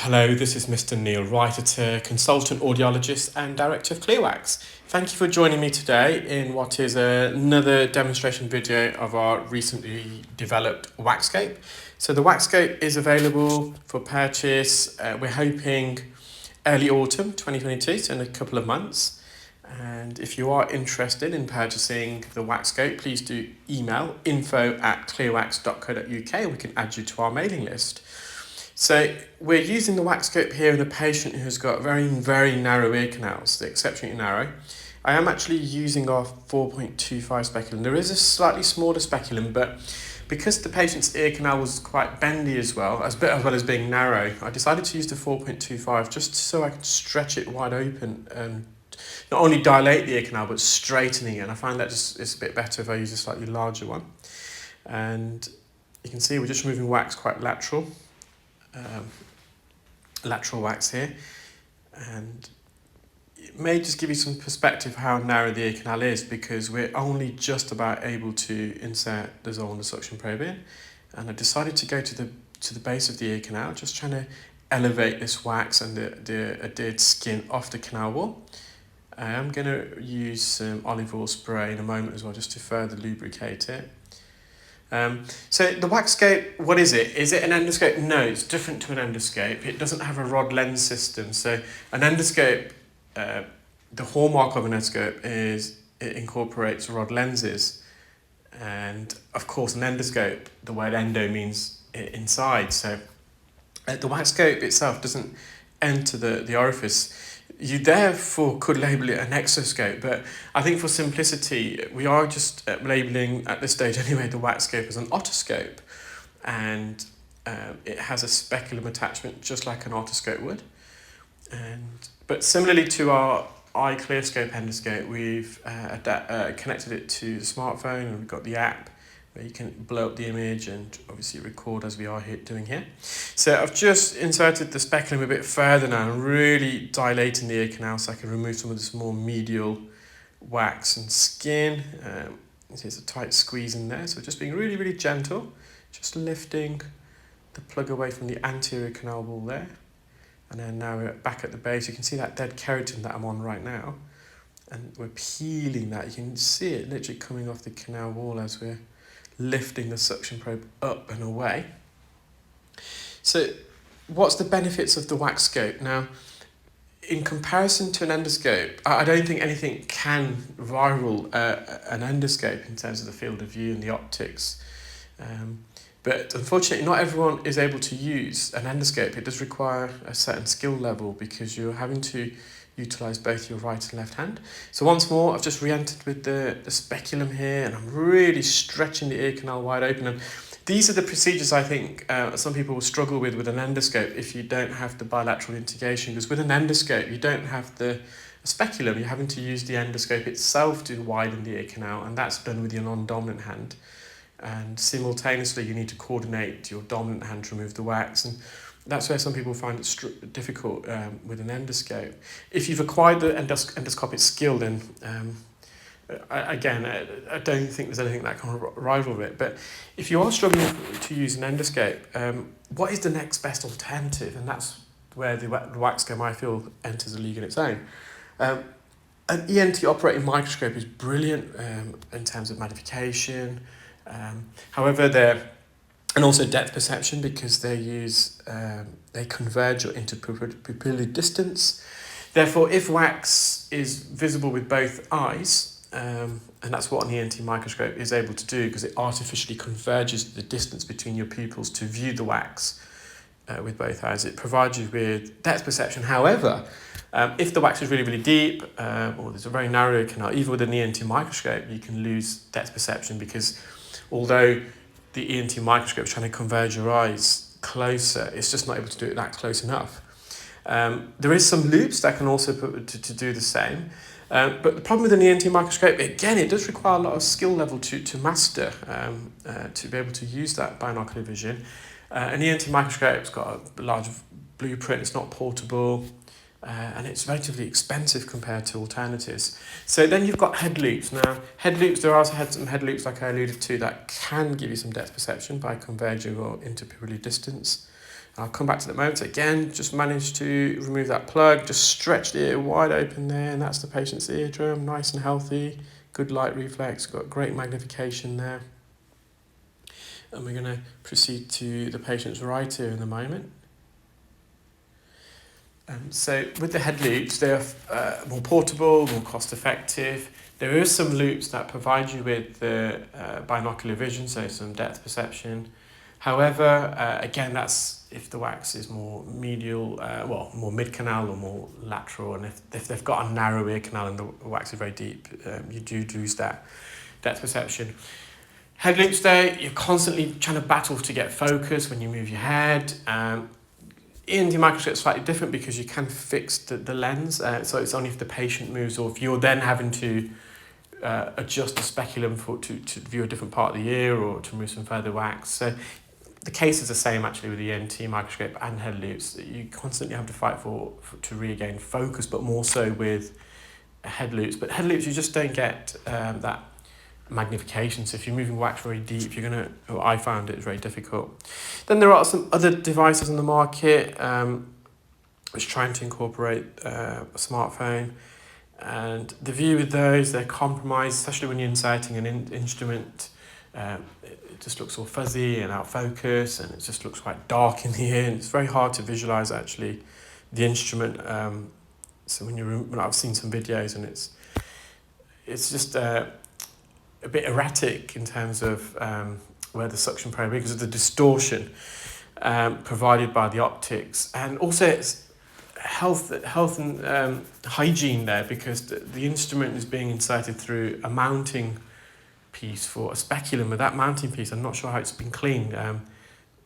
Hello, this is Mr. Neil Wrighter, consultant audiologist and director of Clearwax. Thank you for joining me today in what is another demonstration video of our recently developed WAXscope. So the WAXscope is available for purchase, we're hoping early autumn 2022, so in a couple of months. And if you are interested in purchasing the WAXscope, please do email info@clearwax.co.uk and we can add you to our mailing list. So we're using the WAXscope here in a patient who's got very narrow ear canals. They're exceptionally narrow. I am actually using our 4.25 speculum. There is a slightly smaller speculum, but because the patient's ear canal was quite bendy as well as being narrow, I decided to use the 4.25 just so I could stretch it wide open and not only dilate the ear canal but straightening it. And I find that it's a bit better if I use a slightly larger one. And you can see we're just removing wax quite lateral wax here, and it may just give you some perspective how narrow the ear canal is because we're only just about able to insert the Zollner suction probe in, and I decided to go to the base of the ear canal, just trying to elevate this wax and the adhered skin off the canal wall. I am going to use some olive oil spray in a moment as well just to further lubricate it. So the WAXscope, what is it? Is it an endoscope? No, it's different to an endoscope. It doesn't have a rod lens system. So an endoscope, the hallmark of an endoscope is it incorporates rod lenses. And of course, an endoscope, the word endo means inside. So the WAXscope itself doesn't enter the orifice. You therefore could label it an exoscope, but I think for simplicity, we are just labelling, at this stage anyway, the WAXscope as an otoscope, and it has a speculum attachment just like an otoscope would. But similarly to our iClearscope endoscope, we've connected it to the smartphone, and we've got the app where you can blow up the image and obviously record as we are doing here. So I've just inserted the speculum a bit further now and really dilating the ear canal so I can remove some of this more medial wax and skin. There's a tight squeeze in there, so just being really gentle, just lifting the plug away from the anterior canal wall there. And then now we're back at the base. You can see that dead keratin that I'm on right now, and we're peeling that. You can see it literally coming off the canal wall as we're lifting the suction probe up and away. So what's the benefits of the WAXscope? Now, in comparison to an endoscope, I don't think anything can rival an endoscope in terms of the field of view and the optics. But unfortunately, not everyone is able to use an endoscope. It does require a certain skill level because you're having to utilise both your right and left hand. So once more, I've just re-entered with the speculum here, and I'm really stretching the ear canal wide open. And these are the procedures I think some people will struggle with an endoscope if you don't have the bilateral integration, because with an endoscope, you don't have the speculum. You're having to use the endoscope itself to widen the ear canal, and that's done with your non-dominant hand. And simultaneously, you need to coordinate your dominant hand to remove the wax, and that's where some people find it difficult with an endoscope. If you've acquired the endoscopic skill, then I don't think there's anything that can rival it. But if you are struggling to use an endoscope, what is the next best alternative? And that's where the WAXscope, I feel, enters a league in its own. An ENT operating microscope is brilliant in terms of magnification. However, and also depth perception, because they converge your interpupillary distance. Therefore, if wax is visible with both eyes, and that's what an ENT microscope is able to do, because it artificially converges the distance between your pupils to view the wax with both eyes, it provides you with depth perception. However, if the wax is really deep, or there's a very narrow canal, even with an ENT microscope, you can lose depth perception, because although the ENT microscope is trying to converge your eyes closer, it's just not able to do it that close enough. There is some loops that can also to do the same. But the problem with an ENT microscope, again, it does require a lot of skill level to master, to be able to use that binocular vision. An ENT microscope's got a large blueprint, it's not portable, and it's relatively expensive compared to alternatives. So then you've got head loops. Now, head loops, there are some head loops, like I alluded to, that can give you some depth perception by converging or interpupillary distance. I'll come back to that moment. So again, just managed to remove that plug, just stretched the ear wide open there, and that's the patient's eardrum, nice and healthy, good light reflex, got great magnification there. And we're going to proceed to the patient's right ear in a moment. So with the head loops, they're more portable, more cost effective. There is some loops that provide you with the binocular vision, so some depth perception. However, again, that's if the wax is more medial, more mid-canal or more lateral, and if they've got a narrow ear canal and the wax is very deep, you do lose that depth perception. Head loops though, you're constantly trying to battle to get focus when you move your head. ENT microscope is slightly different because you can fix the lens, so it's only if the patient moves or if you're then having to adjust the speculum to view a different part of the ear or to remove some further wax. So the case is the same actually with the ENT microscope and head loops. You constantly have to fight to regain focus, but more so with head loops. But head loops, you just don't get that magnification. So if you're moving wax very deep, I found it very difficult. Then there are some other devices on the market which trying to incorporate a smartphone. And the view with those, they're compromised, especially when you're inserting an instrument. It just looks all fuzzy and out of focus, and it just looks quite dark in the ear, and it's very hard to visualize actually the instrument. So when I've seen some videos, and it's just a bit erratic in terms of where the suction probe is because of the distortion provided by the optics, and also it's health and hygiene there because the instrument is being inserted through a mounting piece for a speculum. With that mounting piece, I'm not sure how it's been cleaned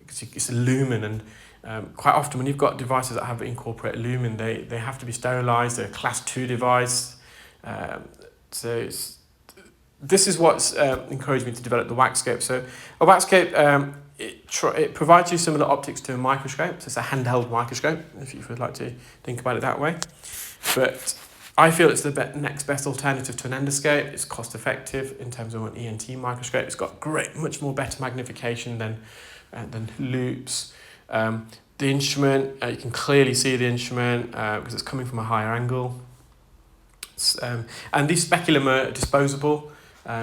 because it's a lumen, and quite often when you've got devices that have incorporated lumen, they have to be sterilized. They're a class 2 device, so this is what's encouraged me to develop the WAXscope. So a WAXscope, it provides you similar optics to a microscope. So it's a handheld microscope, if you would like to think about it that way. But I feel it's the next best alternative to an endoscope. It's cost effective in terms of an ENT microscope. It's got much more better magnification than loops. The instrument, you can clearly see the instrument because it's coming from a higher angle. And these speculum are disposable.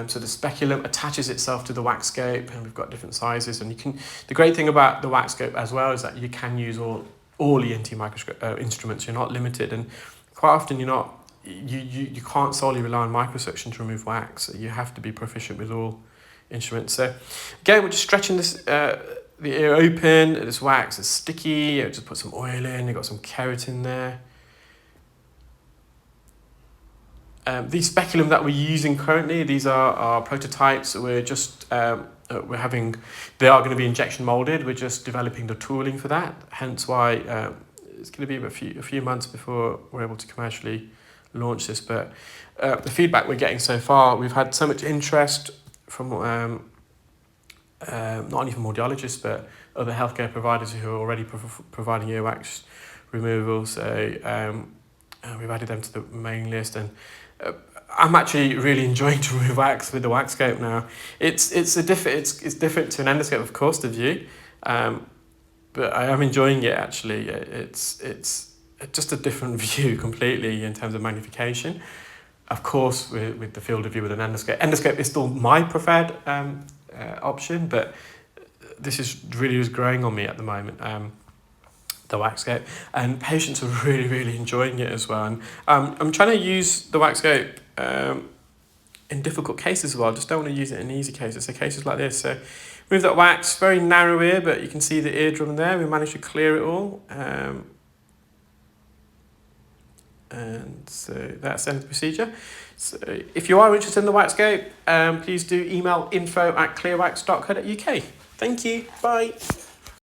So the speculum attaches itself to the WAXscope, and we've got different sizes. And the great thing about the WAXscope as well is that you can use all ENT microscope instruments. You're not limited, and quite often you can't solely rely on microsuction to remove wax. You have to be proficient with all instruments. So again, we're just stretching this the ear open. This wax is sticky. Just put some oil in. You've got some keratin there. These speculum that we're using currently, these are our prototypes. We're just they are going to be injection molded. We're just developing the tooling for that. Hence why it's going to be a few months before we're able to commercially launch this. But the feedback we're getting so far, we've had so much interest from not only from audiologists but other healthcare providers who are already providing earwax removal. So we've added them to the mailing list, and I'm actually really enjoying to remove wax with the WAXscope now. It's different to an endoscope, of course, the view, but I am enjoying it actually. It's just a different view completely in terms of magnification. Of course, with the field of view with an endoscope. Endoscope is still my preferred option, but this is really growing on me at the moment. The WAXscope, and patients are really enjoying it as well. And I'm trying to use the WAXscope in difficult cases as well. I just don't want to use it in easy cases. So cases like this. So move that wax, very narrow ear, but you can see the eardrum there. We managed to clear it all. And so that's the end of the procedure. So if you are interested in the WAXscope, please do email info@clearwax.co.uk. Thank you. Bye.